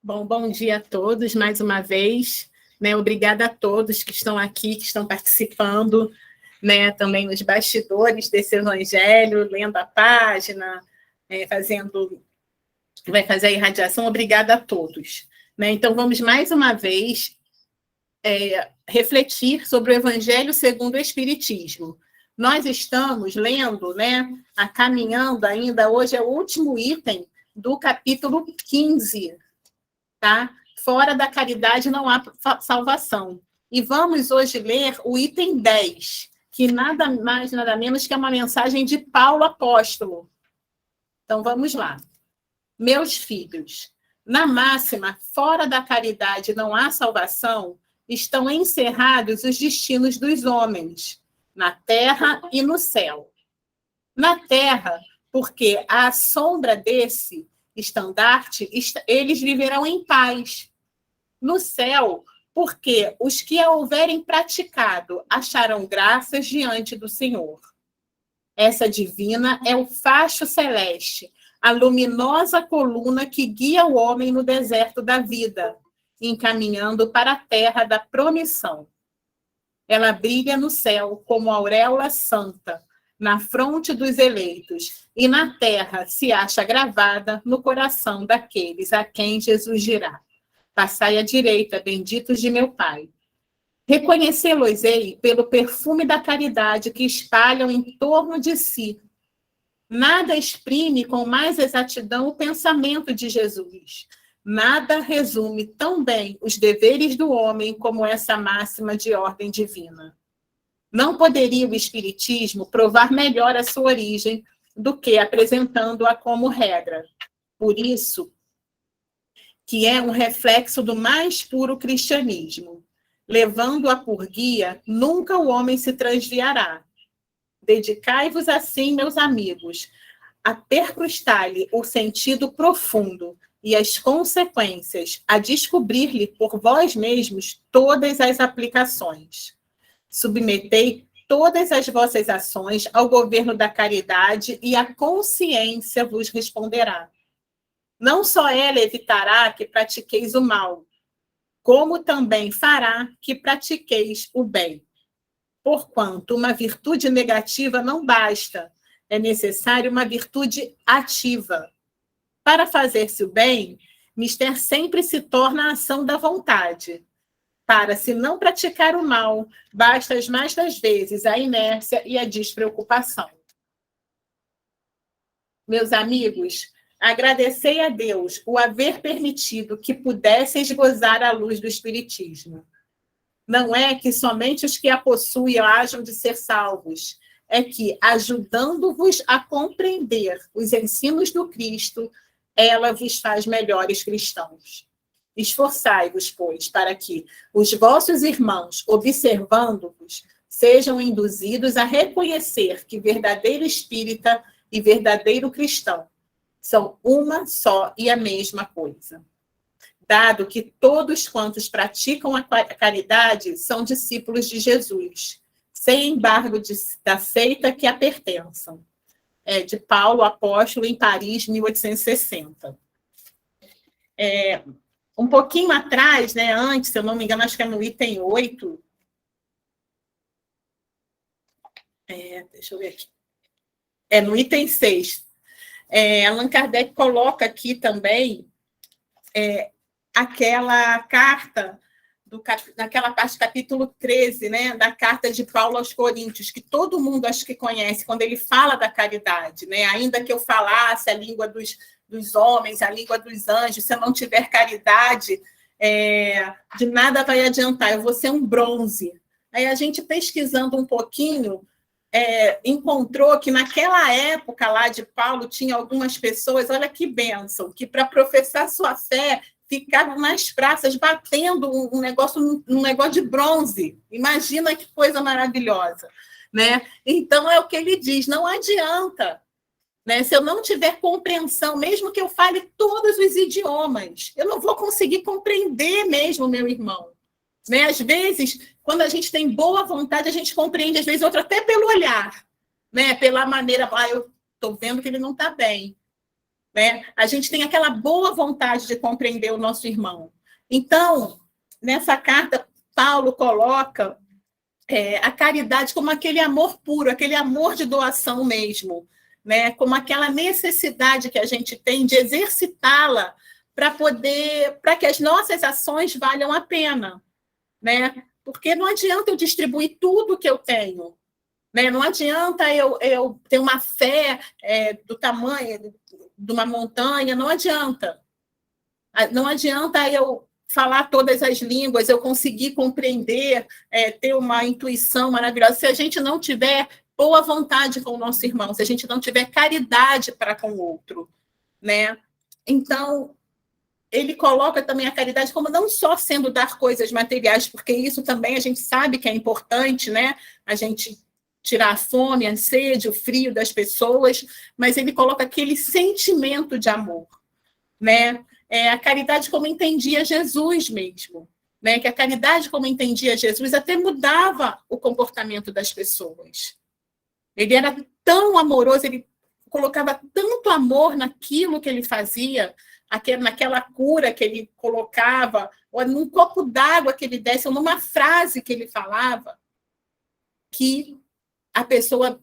Bom dia a todos, mais uma vez. Né? Obrigada a todos que estão aqui, que estão participando, né? Também nos bastidores desse evangelho, lendo a página, vai fazer a irradiação. Obrigada a todos. Né? Então, vamos mais uma vez refletir sobre o Evangelho segundo o Espiritismo. Nós estamos lendo, né? Caminhando ainda, hoje é o último item do capítulo 15, tá? Fora da caridade não há salvação. E vamos hoje ler o item 10, que nada mais, nada menos que é uma mensagem de Paulo apóstolo. Então, vamos lá. Meus filhos, na máxima, fora da caridade não há salvação, estão encerrados os destinos dos homens, na terra e no céu. Na terra, porque à sombra desse estandarte, eles viverão em paz. No céu, porque os que a houverem praticado acharão graças diante do Senhor. Essa divina é o facho celeste, a luminosa coluna que guia o homem no deserto da vida, encaminhando para a terra da promissão. Ela brilha no céu como auréola santa, na fronte dos eleitos, e na terra se acha gravada no coração daqueles a quem Jesus dirá: passai à direita, benditos de meu Pai. Reconhecê-los-ei pelo perfume da caridade que espalham em torno de si. Nada exprime com mais exatidão o pensamento de Jesus. Nada resume tão bem os deveres do homem como essa máxima de ordem divina. Não poderia o Espiritismo provar melhor a sua origem do que apresentando-a como regra. Por isso, que é um reflexo do mais puro cristianismo. Levando-a por guia, nunca o homem se transviará. Dedicai-vos assim, meus amigos, a percrustar-lhe o sentido profundo e as consequências, a descobrir-lhe por vós mesmos todas as aplicações. Submetei todas as vossas ações ao governo da caridade e a consciência vos responderá. Não só ela evitará que pratiqueis o mal, como também fará que pratiqueis o bem. Porquanto uma virtude negativa não basta, é necessário uma virtude ativa. Para fazer-se o bem, mister sempre se torna a ação da vontade. Para se não praticar o mal, basta as mais das vezes a inércia e a despreocupação. Meus amigos, agradecei a Deus o haver permitido que pudesseis gozar a luz do Espiritismo. Não é que somente os que a possuem hajam de ser salvos, é que, ajudando-vos a compreender os ensinos do Cristo, ela vos faz melhores cristãos. Esforçai-vos, pois, para que os vossos irmãos, observando-vos, sejam induzidos a reconhecer que verdadeiro espírita e verdadeiro cristão são uma só e a mesma coisa. Dado que todos quantos praticam a caridade são discípulos de Jesus, sem embargo da seita que a pertençam. De Paulo, apóstolo, em Paris, 1860. Um pouquinho atrás, né, antes, se eu não me engano, acho que é no item 8. Deixa eu ver aqui. No item 6. Allan Kardec coloca aqui também aquela carta, naquela parte do capítulo 13, né, da carta de Paulo aos Coríntios, que todo mundo acho que conhece, quando ele fala da caridade, né? Ainda que eu falasse a língua dos homens, a língua dos anjos, se eu não tiver caridade, de nada vai adiantar, eu vou ser um bronze. Aí a gente, pesquisando um pouquinho, encontrou que naquela época lá de Paulo tinha algumas pessoas, olha que bênção, que para professar sua fé ficavam nas praças batendo um negócio de bronze. Imagina que coisa maravilhosa, né? Então é o que ele diz, não adianta, né? Se eu não tiver compreensão, mesmo que eu fale todos os idiomas, eu não vou conseguir compreender mesmo meu irmão, né? Às vezes, quando a gente tem boa vontade, a gente compreende, às vezes, outro até pelo olhar, né? Pela maneira, eu estou vendo que ele não está bem. né? A gente tem aquela boa vontade de compreender o nosso irmão. Então, nessa carta, Paulo coloca a caridade como aquele amor puro, aquele amor de doação mesmo, né? Como aquela necessidade que a gente tem de exercitá-la para que as nossas ações valham a pena, né? Porque não adianta eu distribuir tudo que eu tenho, né? Não adianta eu ter uma fé do tamanho de uma montanha, não adianta. Não adianta eu falar todas as línguas, eu conseguir compreender, ter uma intuição maravilhosa, se a gente não tiver boa vontade com o nosso irmão, se a gente não tiver caridade para com o outro, né? Então, ele coloca também a caridade como não só sendo dar coisas materiais, porque isso também a gente sabe que é importante, né? A gente tirar a fome, a sede, o frio das pessoas, mas ele coloca aquele sentimento de amor, né? A caridade como entendia Jesus mesmo, né? Que a caridade como entendia Jesus até mudava o comportamento das pessoas. Ele era tão amoroso, ele colocava tanto amor naquilo que ele fazia, naquela cura que ele colocava, ou num copo d'água que ele desse, ou numa frase que ele falava, que a pessoa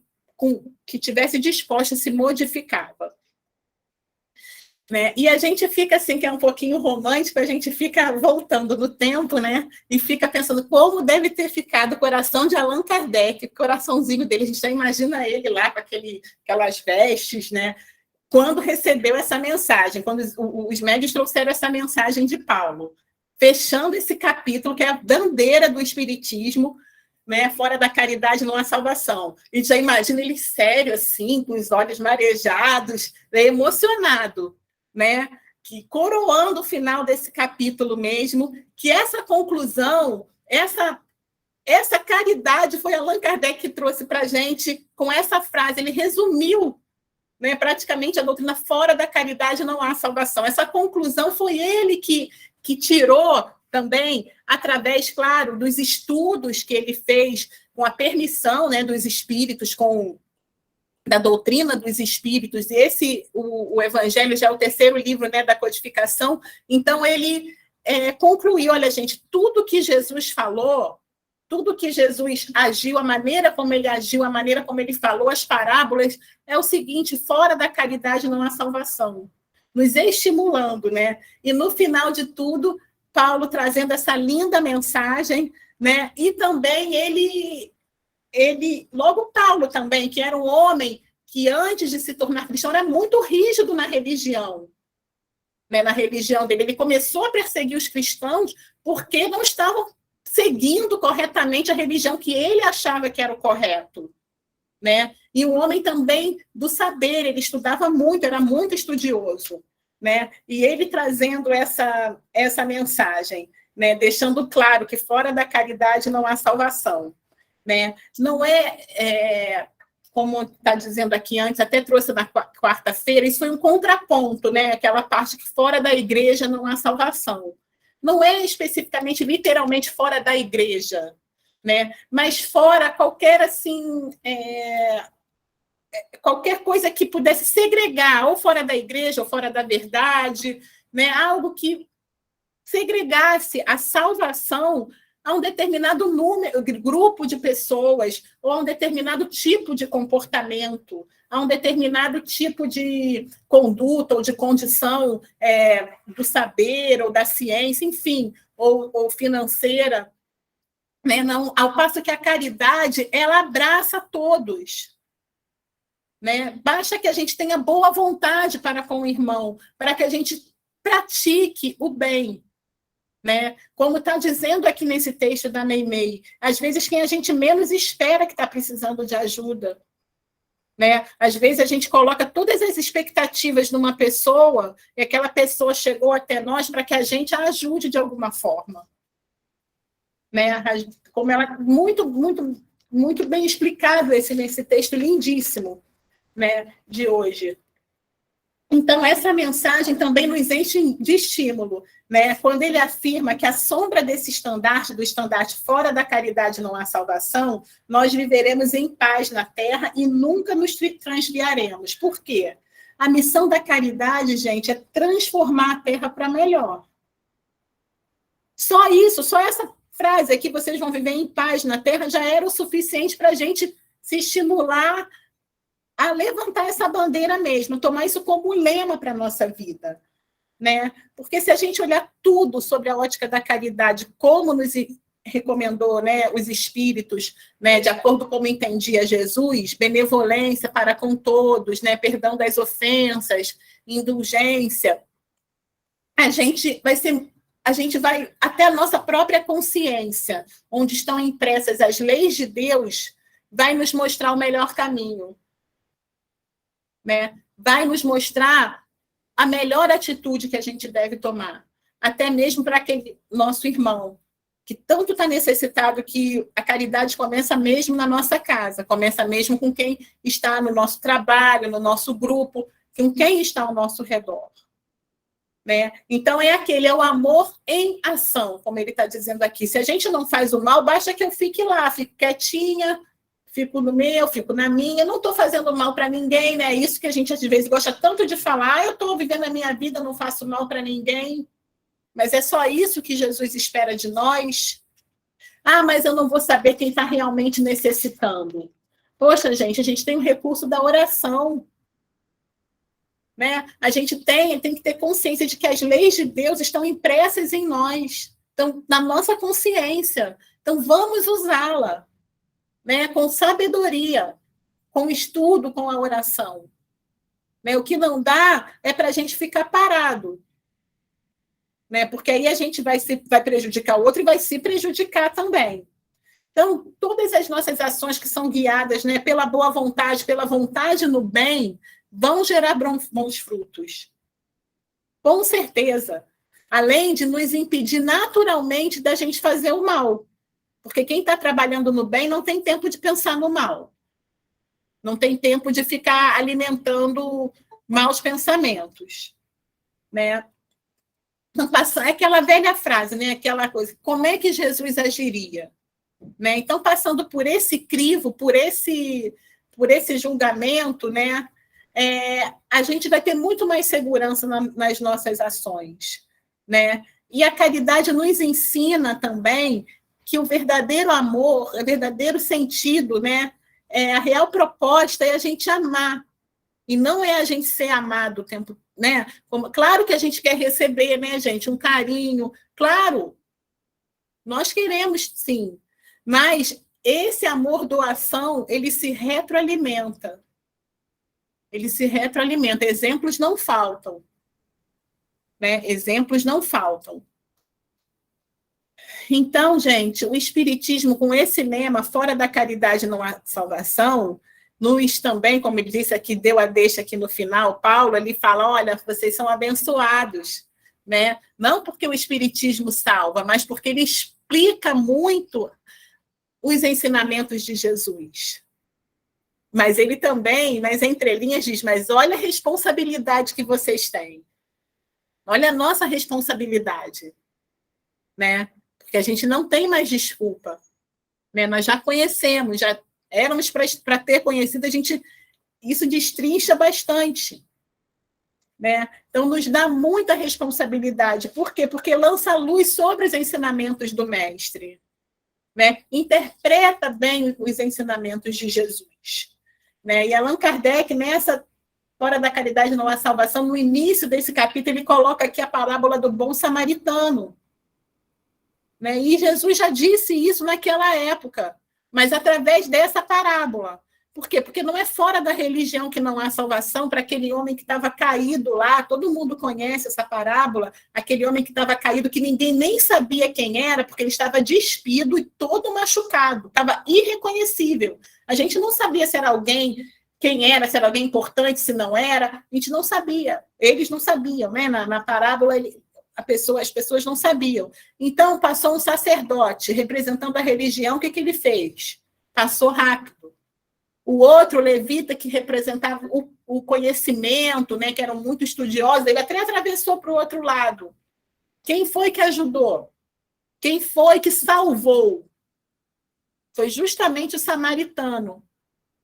que tivesse disposta se modificava. Né? E a gente fica assim, que é um pouquinho romântico, a gente fica voltando no tempo, né? E fica pensando como deve ter ficado o coração de Allan Kardec, o coraçãozinho dele, a gente já imagina ele lá com aquelas vestes, né? Quando recebeu essa mensagem, quando os médios trouxeram essa mensagem de Paulo, fechando esse capítulo, que é a bandeira do Espiritismo, né? Fora da caridade não há salvação. E já imagina ele sério, assim, com os olhos marejados, né? Emocionado, né? Que coroando o final desse capítulo mesmo, que essa conclusão, essa caridade foi Allan Kardec que trouxe para a gente com essa frase. Ele resumiu, né, praticamente a doutrina: fora da caridade não há salvação. Essa conclusão foi ele que tirou também, através, claro, dos estudos que ele fez com a permissão, né, dos espíritos, da doutrina dos espíritos. E o Evangelho já é o terceiro livro, né, da codificação. Então, ele concluiu: olha, gente, tudo que Jesus falou, tudo que Jesus agiu, a maneira como ele agiu, a maneira como ele falou, as parábolas, é o seguinte: fora da caridade não há salvação. Nos estimulando, né? E no final de tudo, Paulo trazendo essa linda mensagem, né? E também logo Paulo também, que era um homem que antes de se tornar cristão era muito rígido na religião, né? Na religião dele. Ele começou a perseguir os cristãos porque não estavam seguindo corretamente a religião que ele achava que era o correto, né? E um homem também do saber, ele estudava muito, era muito estudioso, né? E ele trazendo essa mensagem, né? Deixando claro que fora da caridade não há salvação, né? Não como está dizendo aqui antes, até trouxe na quarta-feira, isso foi um contraponto, né? Aquela parte que fora da igreja não há salvação. Não é especificamente, literalmente, fora da igreja, né? Mas fora qualquer, assim, qualquer coisa que pudesse segregar, ou fora da igreja, ou fora da verdade, né? Algo que segregasse a salvação a um determinado grupo de pessoas, ou a um determinado tipo de comportamento, a um determinado tipo de conduta ou de condição do saber ou da ciência, enfim, ou financeira, né? Não, ao passo que a caridade, ela abraça todos, né? Basta que a gente tenha boa vontade para com o irmão, para que a gente pratique o bem, né? Como está dizendo aqui nesse texto da Meimei, às vezes quem a gente menos espera que está precisando de ajuda, né? Às vezes a gente coloca todas as expectativas numa pessoa e aquela pessoa chegou até nós para que a gente a ajude de alguma forma, né? Como ela muito, muito, muito bem explicado nesse texto lindíssimo, né, de hoje. Então, essa mensagem também nos enche de estímulo, né? Quando ele afirma que a sombra desse estandarte, do estandarte fora da caridade não há salvação, nós viveremos em paz na terra e nunca nos transviaremos. Por quê? A missão da caridade, gente, é transformar a Terra para melhor. Só isso, só essa frase aqui, vocês vão viver em paz na Terra, já era o suficiente para a gente se estimular a levantar essa bandeira mesmo, tomar isso como lema para a nossa vida. Né? Porque se a gente olhar tudo sobre a ótica da caridade, como nos recomendou, né, os espíritos, né, de acordo com como entendia Jesus, benevolência para com todos, né, perdão das ofensas, indulgência, a gente vai até a nossa própria consciência, onde estão impressas as leis de Deus, vai nos mostrar o melhor caminho, né? Vai nos mostrar a melhor atitude que a gente deve tomar, até mesmo para aquele nosso irmão, que tanto está necessitado, que a caridade começa mesmo na nossa casa, começa mesmo com quem está no nosso trabalho, no nosso grupo, com quem está ao nosso redor. Né? Então, é o amor em ação, como ele está dizendo aqui. Se a gente não faz o mal, basta que eu fique lá, fique quietinha, fico no meu, fico na minha, não estou fazendo mal para ninguém, né? Isso que a gente às vezes gosta tanto de falar, eu estou vivendo a minha vida, não faço mal para ninguém. Mas é só isso que Jesus espera de nós? Ah, mas eu não vou saber quem está realmente necessitando. Poxa, gente, a gente tem o recurso da oração. Né? A gente tem que ter consciência de que as leis de Deus estão impressas em nós, estão na nossa consciência. Então, vamos usá-la, né? Com sabedoria, com estudo, com a oração. Né? O que não dá é para a gente ficar parado. Né? Porque aí a gente vai prejudicar o outro e vai se prejudicar também. Então, todas as nossas ações que são guiadas, né, pela boa vontade, pela vontade no bem, vão gerar bons frutos. Com certeza. Além de nos impedir naturalmente da gente fazer o mal. Porque quem está trabalhando no bem não tem tempo de pensar no mal. Não tem tempo de ficar alimentando maus pensamentos. Né? É aquela velha frase, né? Aquela coisa, como é que Jesus agiria? Né? Então, passando por esse crivo, por esse julgamento, né? A gente vai ter muito mais segurança nas nossas ações. Né? E a caridade nos ensina também que o verdadeiro amor, o verdadeiro sentido, né? A real proposta é a gente amar, e não é a gente ser amado o tempo, né? Claro que a gente quer receber, né, gente, um carinho, claro, nós queremos, sim, mas esse amor doação, ele se retroalimenta. Ele se retroalimenta. Exemplos não faltam. Né? Exemplos não faltam. Então, gente, o Espiritismo, com esse lema, fora da caridade não há salvação, nos também, como ele disse aqui, deu a deixa aqui no final, Paulo, ele fala, olha, vocês são abençoados. Né? Não porque o Espiritismo salva, mas porque ele explica muito os ensinamentos de Jesus. Mas ele também, nas entrelinhas, diz, mas olha a responsabilidade que vocês têm. Olha a nossa responsabilidade. Né? Porque a gente não tem mais desculpa. Né? Nós já conhecemos, já éramos para ter conhecido, isso destrincha bastante. Né? Então, nos dá muita responsabilidade. Por quê? Porque lança luz sobre os ensinamentos do Mestre. Né? Interpreta bem os ensinamentos de Jesus. Né? E Allan Kardec, nessa Fora da Caridade não há salvação, no início desse capítulo, ele coloca aqui a parábola do bom samaritano. Né? E Jesus já disse isso naquela época, mas através dessa parábola. Por quê? Porque não é fora da religião que não há salvação para aquele homem que estava caído lá, todo mundo conhece essa parábola, aquele homem que estava caído, que ninguém nem sabia quem era, porque ele estava despido e todo machucado, estava irreconhecível. A gente não sabia se era alguém, quem era, se era alguém importante, se não era, a gente não sabia, eles não sabiam, né? Na parábola, as pessoas não sabiam. Então, passou um sacerdote representando a religião, o que ele fez? Passou rápido. O outro levita, que representava o conhecimento, né, que eram muito estudiosos, ele até atravessou para o outro lado. Quem foi que ajudou? Quem foi que salvou? Foi justamente o samaritano,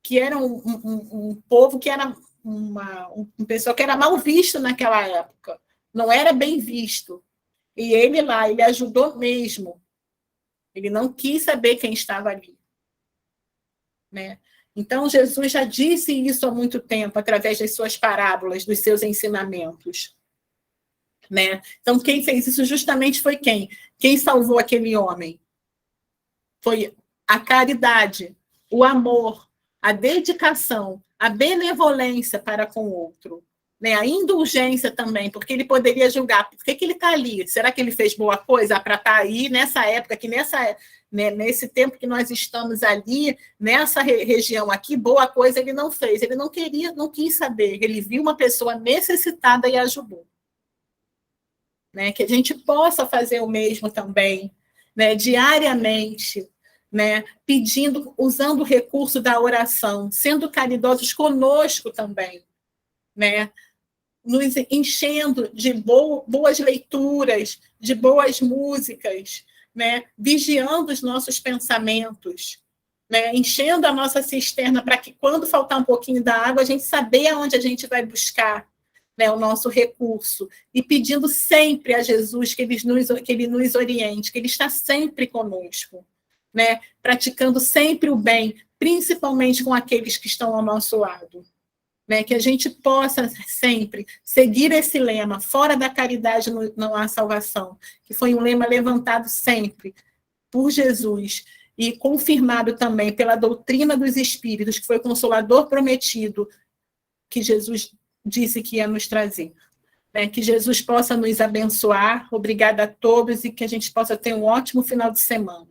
que era um povo que era uma pessoa que era mal visto naquela época, não era bem visto. E ele lá, ele ajudou mesmo. Ele não quis saber quem estava ali. Né? Então, Jesus já disse isso há muito tempo, através das suas parábolas, dos seus ensinamentos. Né? Então, quem fez isso justamente foi quem? Quem salvou aquele homem? Foi a caridade, o amor, a dedicação, a benevolência para com o outro. Né? A indulgência também, porque ele poderia julgar, por que ele está ali? Será que ele fez boa coisa para estar aí nessa época, nesse tempo que nós estamos ali, nessa região aqui, boa coisa ele não fez, ele não queria, não quis saber, ele viu uma pessoa necessitada e ajudou. Né? Que a gente possa fazer o mesmo também, né? Diariamente, né? Pedindo, usando o recurso da oração, sendo caridosos conosco também, né? Nos enchendo de boas leituras, de boas músicas, né? Vigiando os nossos pensamentos, né? Enchendo a nossa cisterna para que, quando faltar um pouquinho da água, a gente saber aonde a gente vai buscar, né, o nosso recurso, e pedindo sempre a Jesus que ele nos oriente, que ele está sempre conosco, né? Praticando sempre o bem, principalmente com aqueles que estão ao nosso lado. Né, que a gente possa sempre seguir esse lema, fora da caridade não há salvação, que foi um lema levantado sempre por Jesus e confirmado também pela doutrina dos Espíritos, que foi o Consolador prometido, que Jesus disse que ia nos trazer. Né, que Jesus possa nos abençoar. Obrigada a todos e que a gente possa ter um ótimo final de semana.